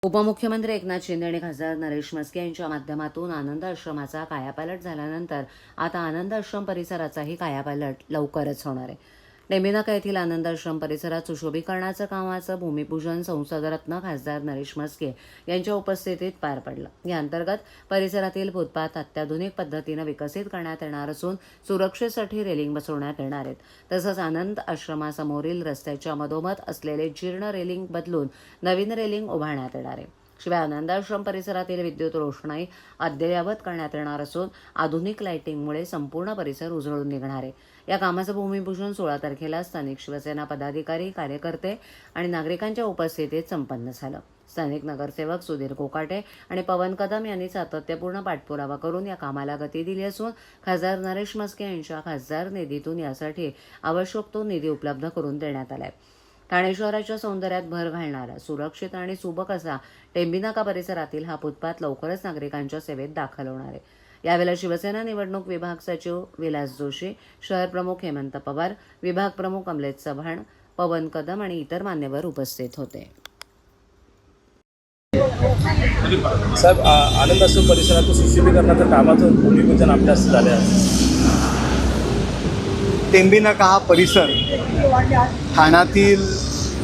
उपमुख्यमंत्री एकनाथ शिंदे आणि खासदार नरेश म्हस्के यांच्या माध्यमातून आनंद आश्रमाचा कायापालट झाल्यानंतर आता आनंद आश्रम परिसराचाही कायापालट लवकरच होणार आहे. नेमिनाका येथील आनंद आश्रम परिसरात सुशोभीकरणाचं कामाचं भूमिपूजन संसदरत्न खासदार नरेश म्हस्के यांच्या उपस्थितीत पार पडलं. या अंतर्गत परिसरातील फुटपाथ अत्याधुनिक पद्धतीनं विकसित करण्यात येणार असून सुरक्षेसाठी रेलिंग बसवण्यात येणार आहेत. तसंच आनंद आश्रमासमोरील रस्त्याच्या मधोमध असलेले जीर्ण रेलिंग बदलून नवीन रेलिंग उभारण्यात येणार आहे. शिवाय आनंदाश्रम परिसरातील विद्युत रोषणाई अद्ययावत करण्यात येणार असून आधुनिक लाइटिंगमुळे संपूर्ण परिसर उजळून निघणार आहे. या कामाचं भूमिपूजन 16 तारखेला स्थानिक शिवसेना पदाधिकारी, कार्यकर्ते आणि नागरिकांच्या उपस्थितीत संपन्न झालं. स्थानिक नगरसेवक सुधीर कोकाटे आणि पवन कदम यांनी सातत्यपूर्ण पाठपुरावा करून या कामाला गती दिली असून खासदार नरेश म्हस्के यांच्या खासदार निधीतून यासाठी आवश्यक तो निधी उपलब्ध करून देण्यात आलाय. ठाणे शहराच्या सौंदर्यात भर घालणारा, सुरक्षित आणि सुबक असा टेंबिनाका परिसरातील हा फुटपाथ लवकरच नागरिकांच्या सेवेत दाखल होणार आहे. यावेळेला शिवसेना निवडणूक विभाग सचिव विलास जोशी, शहर प्रमुख हेमंत पवार, विभाग प्रमुख अमलेश चव्हाण, पवन कदम आणि इतर मान्यवर उपस्थित होते. साहेब, आनंद आश्रम परिसरात सुशोभीकरणाचं कामाचं भूमिपूजन आमच्या हस्ते झाले आहे. टेंबिनाका हा परिसर ठाण्यातील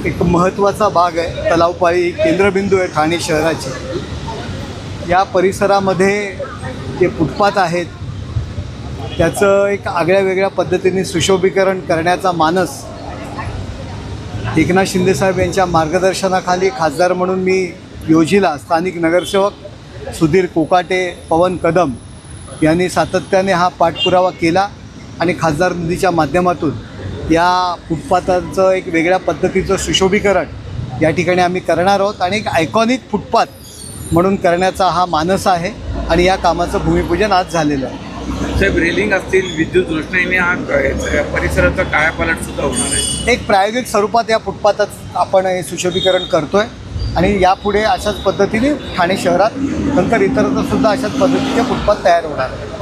एक महत्त्वाचा भाग आहे. तलावपाळी केंद्रबिंदू आहे ठाणे शहराची. या परिसरामध्ये जे फुटपाथ आहेत त्याचं एक आगळ्या वेगळ्या पद्धतीने सुशोभीकरण करण्याचा मानस एकनाथ शिंदेसाहेब यांच्या मार्गदर्शनाखाली खासदार म्हणून मी योजिला. स्थानिक नगरसेवक सुधीर कोकाटे, पवन कदम यांनी सातत्याने हा पाठपुरावा केला आणि खासदार निधीच्या माध्यमातून या फुटपाथाचं एक वेगळ्या पद्धतीचं सुशोभीकरण या ठिकाणी आम्ही करणार आहोत आणि एक आयकॉनिक फुटपाथ म्हणून करण्याचा हा मानस आहे आणि या कामाचं भूमिपूजन आज झालेलं आहे. साहेब, रेलिंग असतील, विद्युत रोषणाईने हा परिसराचा कायापालट सुद्धा होणार आहे. एक प्रायोगिक स्वरूपात या फुटपाथात आपण हे सुशोभीकरण करतो आहे आणि यापुढे अशाच पद्धतीने ठाणे शहरात नंतर इतरत्र सुद्धा अशाच पद्धतीचे फुटपाथ तयार होणार आहे.